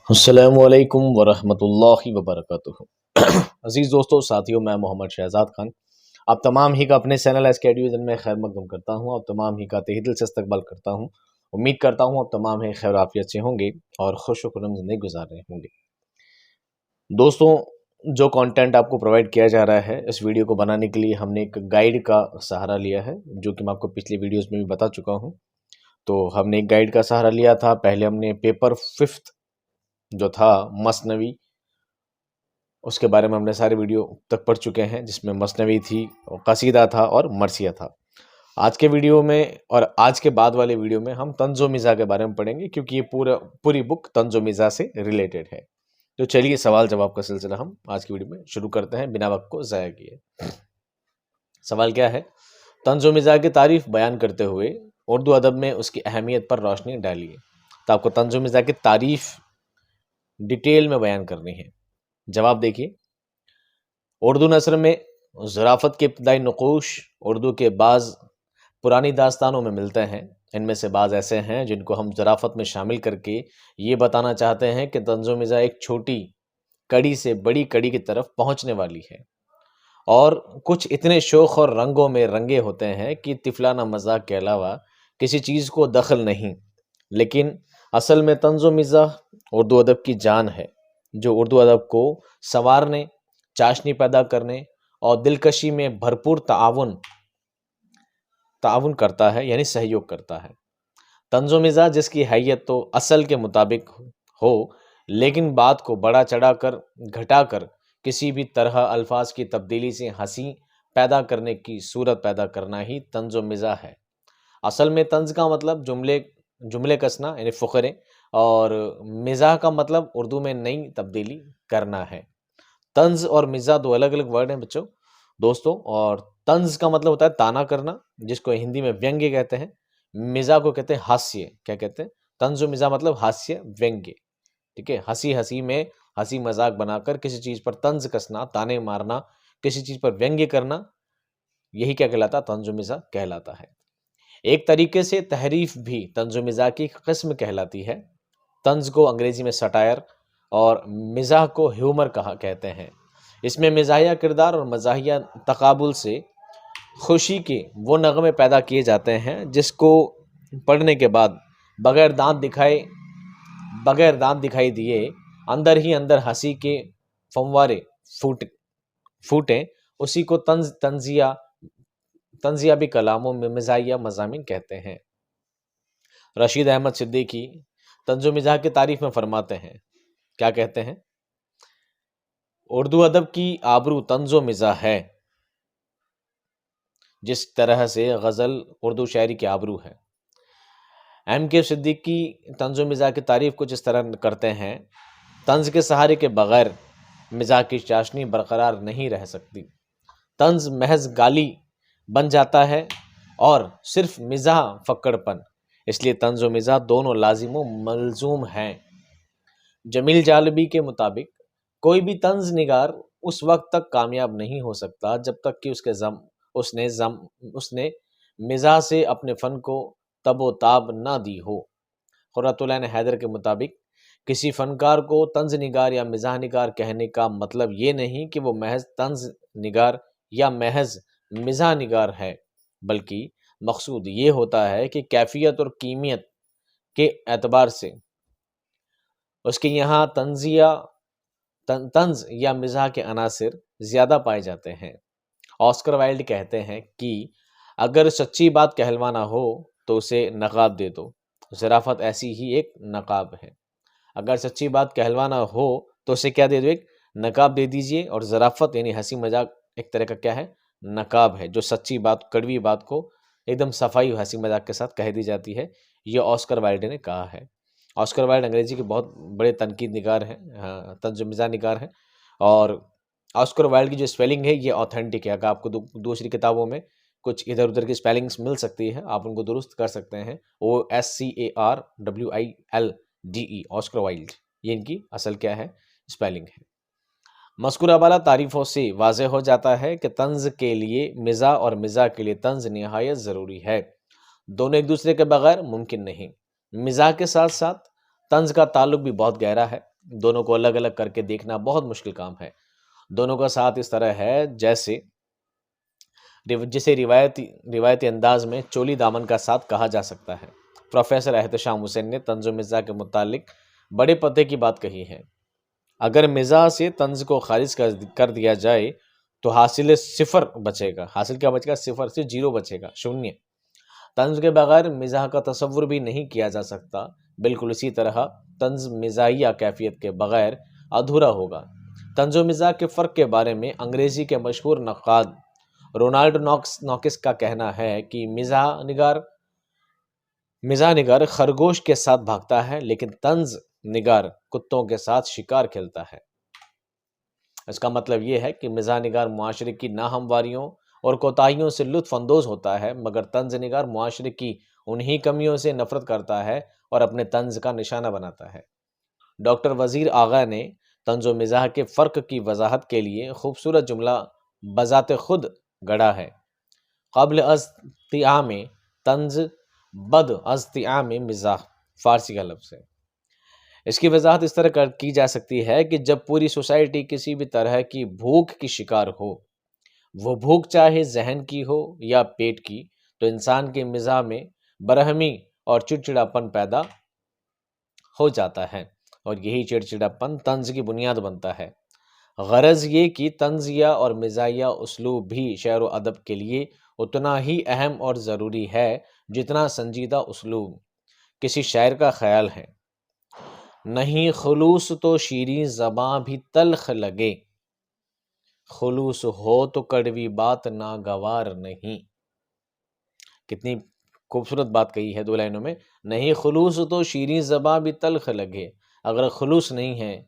السلام علیکم ورحمۃ اللہ وبرکاتہ عزیز دوستو ساتھیوں، میں محمد شہزاد خان آپ تمام ہی کا اپنے چینل ایس کے ایڈویژن میں خیر مقدم کرتا ہوں۔ آپ تمام ہی کا تہ دل سے استقبال کرتا ہوں۔ امید کرتا ہوں آپ تمام ہی خیر عافیت سے ہوں گے اور خوش و خرم زندگی گزار رہے ہوں گے۔ دوستوں، جو کانٹینٹ آپ کو پرووائڈ کیا جا رہا ہے، اس ویڈیو کو بنانے کے لیے ہم نے ایک گائیڈ کا سہارا لیا ہے، جو کہ میں آپ کو پچھلی ویڈیوز میں بھی بتا چکا ہوں۔ تو ہم نے ایک گائیڈ کا سہارا لیا تھا۔ پہلے ہم نے پیپر 5 جو تھا مثنوی، اس کے بارے میں ہم نے سارے ویڈیو تک پڑھ چکے ہیں، جس میں مثنوی تھی، قصیدہ تھا اور مرثیہ تھا۔ آج کے ویڈیو میں اور آج کے بعد والے ویڈیو میں ہم طنز و مزاح کے بارے میں پڑھیں گے، کیونکہ یہ پوری بک طنز و مزاح سے ریلیٹڈ ہے۔ تو چلیے سوال جواب کا سلسلہ ہم آج کی ویڈیو میں شروع کرتے ہیں بنا وقت کو ضائع کیے۔ سوال کیا ہے؟ طنز و مزاح کی تعریف بیان کرتے ہوئے اردو ادب میں اس کی اہمیت پر روشنی ڈالیے۔ تو آپ کو طنز و مزاح کی تعریف ڈیٹیل میں بیان کرنی ہے۔ جواب دیکھیے۔ اردو نثر میں ظرافت کے ابتدائی نقوش اردو کے بعض پرانی داستانوں میں ملتے ہیں۔ ان میں سے بعض ایسے ہیں جن کو ہم ظرافت میں شامل کر کے یہ بتانا چاہتے ہیں کہ طنز و مزاح ایک چھوٹی کڑی سے بڑی کڑی کی طرف پہنچنے والی ہے، اور کچھ اتنے شوخ اور رنگوں میں رنگے ہوتے ہیں کہ طفلانہ مذاق کے علاوہ کسی چیز کو دخل نہیں۔ لیکن اصل میں طنز و مزاح اردو ادب کی جان ہے، جو اردو ادب کو سنوارنے، چاشنی پیدا کرنے اور دلکشی میں بھرپور تعاون کرتا ہے، یعنی سہیوگ کرتا ہے۔ طنز و مزاح جس کی حیت تو اصل کے مطابق ہو، لیکن بات کو بڑا چڑھا کر گھٹا کر کسی بھی طرح الفاظ کی تبدیلی سے ہنسی پیدا کرنے کی صورت پیدا کرنا ہی طنز و مزاح ہے۔ اصل میں طنز کا مطلب جملے کسنا، یعنی فقرے، اور مزاح کا مطلب اردو میں نئی تبدیلی کرنا ہے۔ طنز اور مزاح دو الگ الگ ورڈ ہیں دوستوں، اور طنز کا مطلب ہوتا ہے تانا کرنا، جس کو ہندی میں وینگیہ کہتے ہیں۔ مزاح کو کہتے ہیں ہاسیہ۔ کیا کہتے ہیں؟ طنز و مزاح مطلب ہاسیہ، وینگیہ، ٹھیک ہے۔ ہنسی میں ہنسی مذاق بنا کر کسی چیز پر طنز کسنا، تانے مارنا، کسی چیز پر وینگیہ کرنا، یہی کیا کہلاتا ہے؟ طنز و مزاح کہلاتا ہے۔ ایک طریقے سے تحریف بھی طنز و مزاح کی قسم کہلاتی ہے۔ طنز کو انگریزی میں سٹائر اور مزاح کو ہیومر کہتے ہیں۔ اس میں مزاحیہ کردار اور مزاحیہ تقابل سے خوشی کے وہ نغمے پیدا کیے جاتے ہیں جس کو پڑھنے کے بعد بغیر دانت دکھائی دیے اندر ہی اندر ہنسی کے فوارے پھوٹیں، اسی کو طنزیابی کلاموں میں مزاحیہ مضامین کہتے ہیں۔ رشید احمد صدیقی طنز و مزاح کی تعریف میں فرماتے ہیں، کیا کہتے ہیں؟ اردو ادب کی آبرو طنز و مزاح ہے، جس طرح سے غزل اردو شاعری کی آبرو ہے۔ ایم کے صدیقی طنز و مزاح کی تعریف کچھ اس طرح کرتے ہیں: طنز کے سہارے کے بغیر مزاح کی چاشنی برقرار نہیں رہ سکتی۔ طنز محض گالی بن جاتا ہے اور صرف مزاح فکڑ پن، اس لیے طنز و مزاح دونوں لازم و ملزوم ہیں۔ جمیل جالبی کے مطابق کوئی بھی طنز نگار اس وقت تک کامیاب نہیں ہو سکتا جب تک کہ اس نے مزاح سے اپنے فن کو تب و تاب نہ دی ہو۔ قرۃ العین حیدر کے مطابق کسی فنکار کو طنز نگار یا مزاح نگار کہنے کا مطلب یہ نہیں کہ وہ محض طنز نگار یا محض مزاح نگار ہے، بلکہ مقصود یہ ہوتا ہے کہ کیفیت اور کیمیت کے اعتبار سے اس کے یہاں طنز یا مزاح کے عناصر زیادہ پائے جاتے ہیں۔ آسکر وائلڈ کہتے ہیں کہ اگر سچی بات کہلوانا ہو تو اسے نقاب دے دو، ظرافت ایسی ہی ایک نقاب ہے۔ اگر سچی بات کہلوانا ہو تو اسے کیا دے دو؟ ایک نقاب دے دیجئے۔ اور ظرافت یعنی ہنسی مذاق ایک طرح کا کیا ہے؟ نقاب ہے، جو سچی بات، کڑوی بات کو ایک دم صفائی و ہنسی مذاق کے ساتھ کہہ دی جاتی ہے۔ یہ آسکر وائلڈ نے کہا ہے۔ آسکر وائلڈ انگریزی کے بہت بڑے تنقید نگار ہیں، طنز و مزاح نگار ہیں، اور آسکر وائلڈ کی جو اسپیلنگ ہے یہ آتھینٹک ہے۔ اگر آپ کو دوسری کتابوں میں کچھ ادھر ادھر کی اسپیلنگس مل سکتی ہے، آپ ان کو درست کر سکتے ہیں۔ OSCARWILDE، آسکر وائلڈ، یہ ان کی اصل کیا ہے؟ اسپیلنگ ہے۔ مذکورہ بالا تعریفوں سے واضح ہو جاتا ہے کہ طنز کے لیے مزاح اور مزاح کے لیے طنز نہایت ضروری ہے، دونوں ایک دوسرے کے بغیر ممکن نہیں۔ مزاح کے ساتھ ساتھ طنز کا تعلق بھی بہت گہرا ہے۔ دونوں کو الگ الگ کر کے دیکھنا بہت مشکل کام ہے۔ دونوں کا ساتھ اس طرح ہے جسے روایتی انداز میں چولی دامن کا ساتھ کہا جا سکتا ہے۔ پروفیسر احتشام حسین نے طنز و مزاح کے متعلق بڑے پتے کی بات کہی ہے۔ اگر مزاح سے طنز کو خارج کر دیا جائے تو حاصل صفر بچے گا۔ حاصل کیا بچے گا؟ صفر سے 0 بچے گا، شونیہ۔ طنز کے بغیر مزاح کا تصور بھی نہیں کیا جا سکتا۔ بالکل اسی طرح طنز مزاحیہ کیفیت کے بغیر ادھورا ہوگا۔ طنز و مزاح کے فرق کے بارے میں انگریزی کے مشہور نقاد رونالڈ ناکس کا کہنا ہے کہ مزاح نگار خرگوش کے ساتھ بھاگتا ہے لیکن طنز نگار کتوں کے ساتھ شکار کھیلتا ہے۔ اس کا مطلب یہ ہے کہ مزاح نگار معاشرے کی ناہمواریوں اور کوتاہیوں سے لطف اندوز ہوتا ہے، مگر طنز نگار معاشرے کی انہی کمیوں سے نفرت کرتا ہے اور اپنے طنز کا نشانہ بناتا ہے۔ ڈاکٹر وزیر آغا نے طنز و مزاح کے فرق کی وضاحت کے لیے خوبصورت جملہ بذات خود گڑھا ہے: قبل از طعام طنز بد از طعام مزاح۔ فارسی کا لفظ ہے۔ اس کی وضاحت اس طرح کی جا سکتی ہے کہ جب پوری سوسائٹی کسی بھی طرح کی بھوک کی شکار ہو، وہ بھوک چاہے ذہن کی ہو یا پیٹ کی، تو انسان کے مزاح میں برہمی اور چڑچڑاپن پیدا ہو جاتا ہے، اور یہی چڑچڑاپن طنز کی بنیاد بنتا ہے۔ غرض یہ کہ طنزیہ اور مزاحیہ اسلوب بھی شعر و ادب کے لیے اتنا ہی اہم اور ضروری ہے جتنا سنجیدہ اسلوب۔ کسی شاعر کا خیال ہے: نہیں خلوص تو شیریں زباں بھی تلخ لگے، خلوص ہو تو کڑوی بات ناگوار نہیں۔ کتنی خوبصورت بات کہی ہے 2 لائنوں میں۔ نہیں خلوص تو شیریں زباں بھی تلخ لگے، اگر خلوص نہیں ہے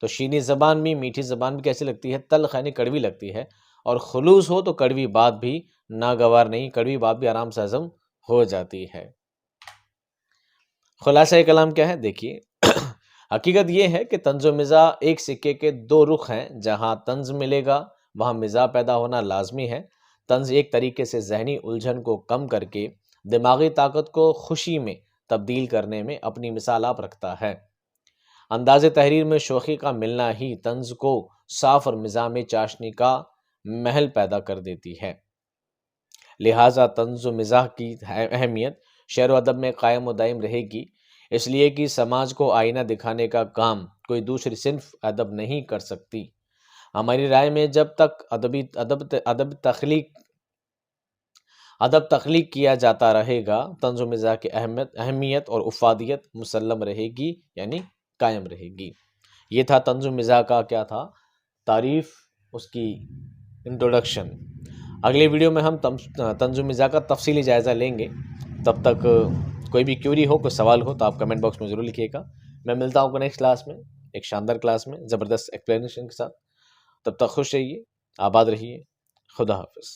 تو شیریں زبان بھی، میٹھی زبان بھی کیسی لگتی ہے؟ تلخ، یعنی کڑوی لگتی ہے، اور خلوص ہو تو کڑوی بات بھی ناگوار نہیں، کڑوی بات بھی آرام سے ہضم ہو جاتی ہے۔ خلاصہ کلام کیا ہے؟ دیکھیے، حقیقت یہ ہے کہ طنز و مزاح ایک سکے کے 2 رخ ہیں۔ جہاں طنز ملے گا وہاں مزاح پیدا ہونا لازمی ہے۔ طنز ایک طریقے سے ذہنی الجھن کو کم کر کے دماغی طاقت کو خوشی میں تبدیل کرنے میں اپنی مثال آپ رکھتا ہے۔ انداز تحریر میں شوخی کا ملنا ہی طنز کو صاف اور مزاح میں چاشنی کا محل پیدا کر دیتی ہے۔ لہٰذا طنز و مزاح کی اہمیت شعر و ادب میں قائم و دائم رہے گی، اس لیے کہ سماج کو آئینہ دکھانے کا کام کوئی دوسری صنف ادب نہیں کر سکتی۔ ہماری رائے میں جب تک ادب تخلیق کیا جاتا رہے گا، طنز و مزاح کی اہمیت اور افادیت مسلم رہے گی، یعنی قائم رہے گی۔ یہ تھا طنز و مزاح کا کیا تھا؟ تعریف، اس کی انٹروڈکشن۔ اگلے ویڈیو میں ہم طنز و مزاح کا تفصیلی جائزہ لیں گے۔ تب تک کوئی بھی کیوری ہو، کوئی سوال ہو تو آپ کمنٹ باکس میں ضرور لکھیے گا۔ میں ملتا ہوں نیکسٹ کلاس میں، ایک شاندار کلاس میں زبردست ایکسپلینیشن کے ساتھ۔ تب تک خوش رہیے، آباد رہیے، خدا حافظ۔